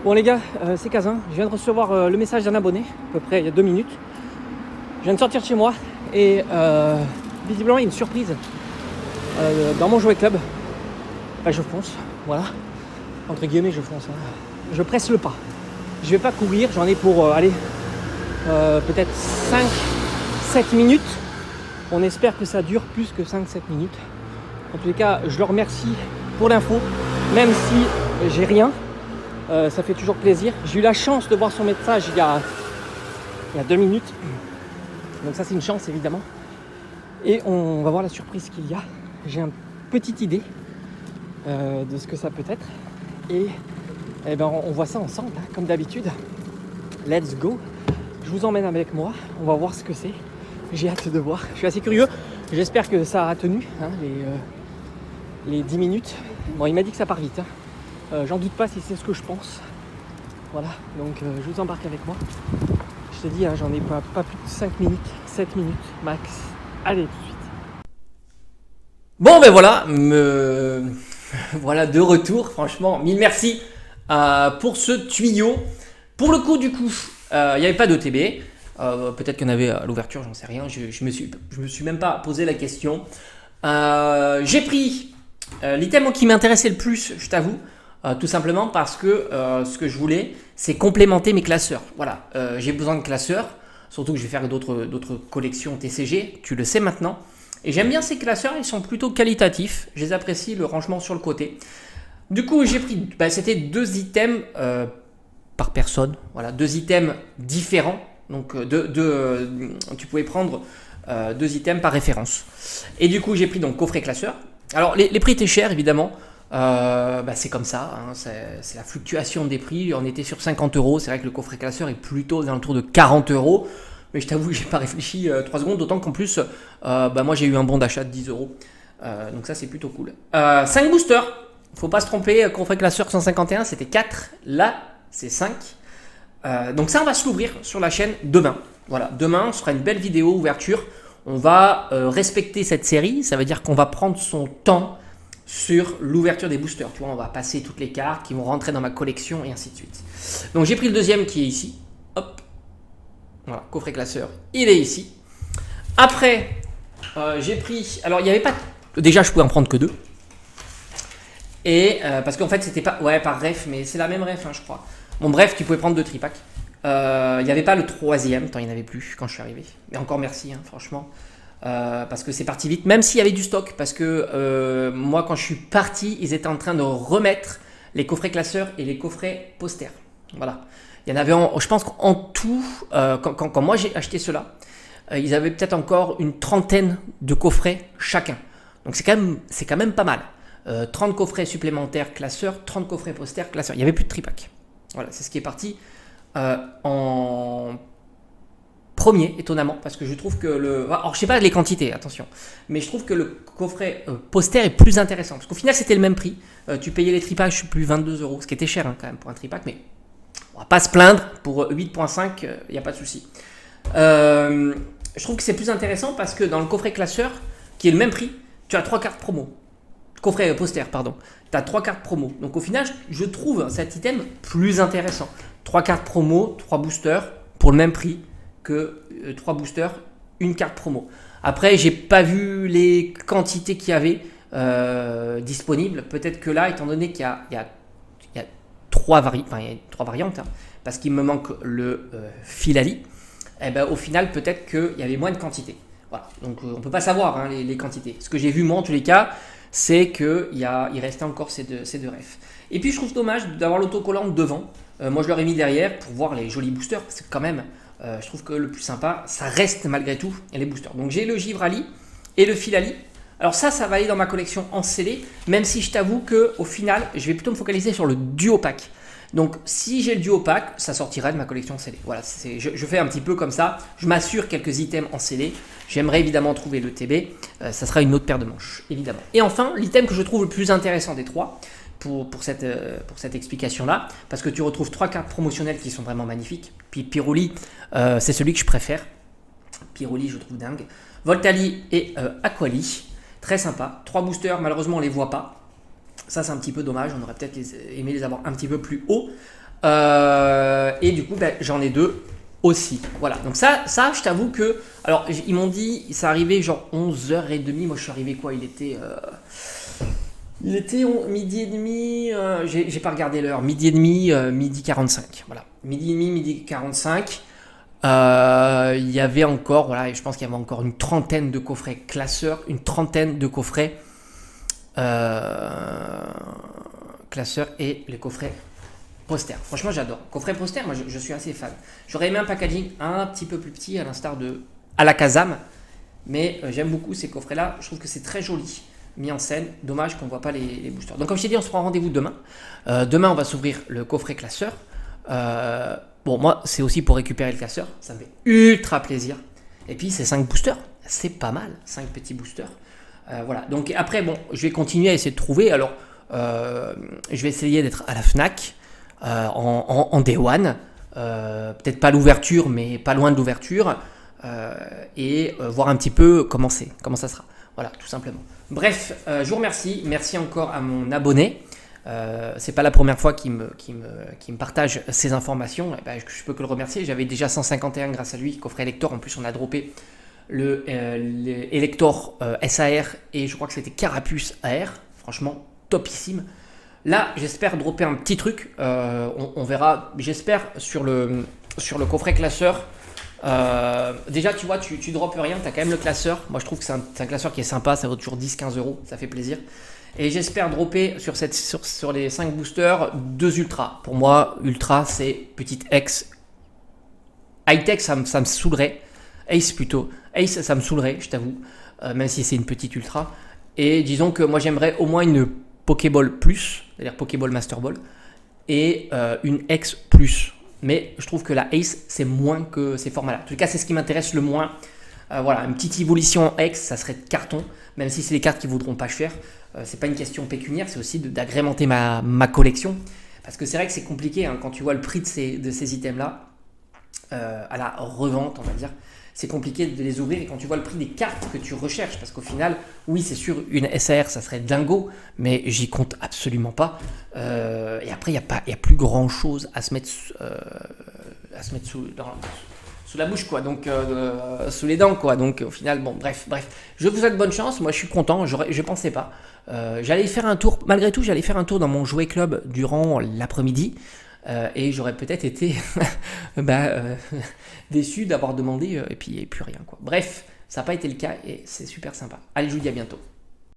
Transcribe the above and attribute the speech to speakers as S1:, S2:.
S1: Bon les gars, c'est Kazin. Je viens de recevoir le message d'un abonné, à peu près il y a 2 minutes. Je viens de sortir de chez moi et visiblement il y a une surprise dans mon jouet club. Bah, je fonce, voilà. Entre guillemets, je fonce. Hein. Je presse le pas. Je vais pas courir, j'en ai pour peut-être 5-7 minutes. On espère que ça dure plus que 5-7 minutes. En tous les cas, je leur remercie pour l'info, même si j'ai rien. Ça fait toujours plaisir. J'ai eu la chance de voir son message il y a 2 minutes. Donc ça c'est une chance évidemment. Et on va voir la surprise qu'il y a. J'ai une petite idée de ce que ça peut être. Et on voit ça ensemble, hein, comme d'habitude. Let's go. Je vous emmène avec moi. On va voir ce que c'est. J'ai hâte de voir. Je suis assez curieux. J'espère que ça a tenu hein, les 10 minutes. Bon, il m'a dit que ça part vite. Hein. J'en doute pas si c'est ce que je pense. Voilà, donc je vous embarque avec moi. Je te dis, hein, j'en ai pas plus de 5 minutes, 7 minutes max. Allez, tout de suite.
S2: Bon ben voilà, voilà de retour. Franchement, mille merci pour ce tuyau. Pour le coup, du coup, il n'y avait pas d'OTB. Peut-être qu'il y en avait à l'ouverture, j'en sais rien. Je me suis même pas posé la question. J'ai pris l'item qui m'intéressait le plus, je t'avoue. Tout simplement parce que ce que je voulais, c'est complémenter mes classeurs. Voilà, j'ai besoin de classeurs, surtout que je vais faire d'autres collections TCG, tu le sais maintenant. Et j'aime bien ces classeurs, ils sont plutôt qualitatifs, je les apprécie, le rangement sur le côté. Du coup, j'ai pris, c'était 2 items par personne, voilà, 2 items différents. Donc, tu pouvais prendre 2 items par référence. Et du coup, j'ai pris donc coffret classeur. Alors, les prix étaient chers, évidemment. C'est comme ça, hein, c'est la fluctuation des prix. On était sur 50 €. C'est vrai que le coffret classeur est plutôt dans le tour de 40 €. Mais je t'avoue, j'ai pas réfléchi 3 secondes. D'autant qu'en plus, moi j'ai eu un bon d'achat de 10 €. Donc ça, c'est plutôt cool. 5 boosters. Faut pas se tromper. Coffret classeur 151, c'était 4. Là, c'est 5. Donc ça, on va se l'ouvrir sur la chaîne demain. Voilà, demain, ce sera une belle vidéo ouverture. On va respecter cette série. Ça veut dire qu'on va prendre son temps sur l'ouverture des boosters. Tu vois, on va passer toutes les cartes qui vont rentrer dans ma collection et ainsi de suite. Donc j'ai pris le deuxième qui est ici. Hop. Voilà, coffret classeur. Il est ici. Après, j'ai pris... Alors, il n'y avait pas... Déjà, je pouvais en prendre que 2. Et parce qu'en fait, c'était pas... Ouais, par ref, mais c'est la même ref, hein, je crois. Bon, bref, tu pouvais prendre 2 tripacks. Il n'y avait pas le 3e, tant il n'y en avait plus quand je suis arrivé. Mais encore merci, hein, franchement. Parce que c'est parti vite, même s'il y avait du stock, parce que moi quand je suis parti, ils étaient en train de remettre les coffrets classeurs et les coffrets posters. Voilà, il y en avait, je pense qu'en tout, quand moi j'ai acheté cela, ils avaient peut-être encore une 30aine de coffrets chacun. Donc c'est quand même pas mal. 30 coffrets supplémentaires classeurs, 30 coffrets posters classeurs. Il n'y avait plus de tripack. Voilà, c'est ce qui est parti en premier, étonnamment, parce que je trouve que alors je sais pas les quantités, attention, mais je trouve que le coffret poster est plus intéressant, parce qu'au final c'était le même prix, tu payais les tripacks, je sais plus, 22 €, ce qui était cher hein, quand même pour un tripack, mais on va pas se plaindre, pour 8.5, il n'y a pas de souci. Je trouve que c'est plus intéressant parce que dans le coffret classeur, qui est le même prix, tu as 3 cartes promo, coffret poster, pardon, tu as 3 cartes promo, donc au final je trouve cet item plus intéressant, 3 cartes promo, 3 boosters, pour le même prix, que 3 boosters, une carte promo. Après, j'ai pas vu les quantités qu'il y avait disponibles. Peut-être que là, étant donné qu'il y a 3 variantes, hein, parce qu'il me manque le Filali, au final, peut-être qu'il y avait moins de quantité. Voilà. Donc, on peut pas savoir hein, les quantités. Ce que j'ai vu, moi, en tous les cas, c'est qu'il restait encore ces deux refs. Et puis, je trouve dommage d'avoir l'autocollant devant. Moi, je l'aurais mis derrière pour voir les jolis boosters, parce que quand même... je trouve que le plus sympa, ça reste malgré tout les boosters. Donc j'ai le Givrali et le Filali. Alors ça va aller dans ma collection en scellé, même si je t'avoue qu'au final, je vais plutôt me focaliser sur le duo pack. Donc si j'ai le duo pack, ça sortira de ma collection scellée. Voilà, je fais un petit peu comme ça. Je m'assure quelques items en scellé. J'aimerais évidemment trouver le TB. Ça sera une autre paire de manches, évidemment. Et enfin, l'item que je trouve le plus intéressant des 3, pour cette explication-là, parce que tu retrouves 3 cartes promotionnelles qui sont vraiment magnifiques. Puis Piroli, c'est celui que je préfère. Piroli, je trouve dingue. Voltali et Aquali, très sympa. 3 boosters, malheureusement, on ne les voit pas. Ça, c'est un petit peu dommage. On aurait peut-être aimé les avoir un petit peu plus haut. Et du coup, ben, j'en ai 2 aussi. Voilà, donc ça je t'avoue que... Alors, ils m'ont dit, ça arrivait genre 11h30. Moi, je suis arrivé quoi? Il était midi et demi, j'ai pas regardé l'heure, midi et demi, midi 45. Voilà, midi et demi, midi 45. Il y avait encore, voilà, je pense qu'il y avait encore une trentaine de coffrets classeurs, une trentaine de coffrets classeurs et les coffrets posters. Franchement, j'adore. Coffret poster, moi je suis assez fan. J'aurais aimé un packaging un petit peu plus petit, à l'instar de à la Kazam, mais j'aime beaucoup ces coffrets-là. Je trouve que c'est très joli, mis en scène. Dommage qu'on ne voit pas les boosters. Donc, comme je t'ai dit, on se prend rendez-vous demain. Demain, on va s'ouvrir le coffret classeur. Bon, moi, c'est aussi pour récupérer le classeur. Ça me fait ultra plaisir. Et puis, c'est 5 boosters. C'est pas mal, 5 petits boosters. Voilà. Donc, après, bon, je vais continuer à essayer de trouver. Alors, je vais essayer d'être à la Fnac. En Day One, peut-être pas l'ouverture, mais pas loin de l'ouverture, et voir un petit peu comment ça sera. Voilà, tout simplement. Bref, je vous remercie. Merci encore à mon abonné. C'est pas la première fois qu'il me partage ces informations. Eh ben, je peux que le remercier. J'avais déjà 151 grâce à lui, coffret Elector. En plus, on a droppé le Elector SAR et je crois que c'était Carapuce AR. Franchement, topissime. Là, j'espère dropper un petit truc. On verra. J'espère sur le coffret classeur. Déjà, tu vois, tu droppes rien. Tu as quand même le classeur. Moi, je trouve que c'est un classeur qui est sympa. Ça vaut toujours 10-15 euros. Ça fait plaisir. Et j'espère dropper sur les 5 boosters 2 ultras. Pour moi, ultra, c'est petite X. High-tech, ça me saoulerait. Ace plutôt. Ace, ça me saoulerait, je t'avoue. Même si c'est une petite ultra. Et disons que moi, j'aimerais au moins une Pokéball Plus, c'est-à-dire Pokéball Master Ball, et une X Plus. Mais je trouve que la Ace, c'est moins que ces formats-là. En tout cas, c'est ce qui m'intéresse le moins. Voilà, une petite évolution en X, ça serait de carton, même si c'est des cartes qui ne vaudront pas cher. C'est pas une question pécuniaire, c'est aussi d'agrémenter ma collection. Parce que c'est vrai que c'est compliqué hein, quand tu vois le prix de ces items-là, à la revente, on va dire. C'est compliqué de les ouvrir et quand tu vois le prix des cartes que tu recherches, parce qu'au final, oui, c'est sûr, une SAR, ça serait dingo, mais j'y compte absolument pas. Et après, il n'y a plus grand chose à se mettre sous la bouche, quoi, donc sous les dents, quoi. Donc au final, bon, bref. Je vous souhaite bonne chance. Moi, je suis content. Je pensais pas. J'allais faire un tour. Malgré tout, j'allais faire un tour dans mon jouet club durant l'après-midi. Et j'aurais peut-être été déçu d'avoir demandé et puis rien quoi. Bref, ça n'a pas été le cas et c'est super sympa. Allez, je vous dis à bientôt.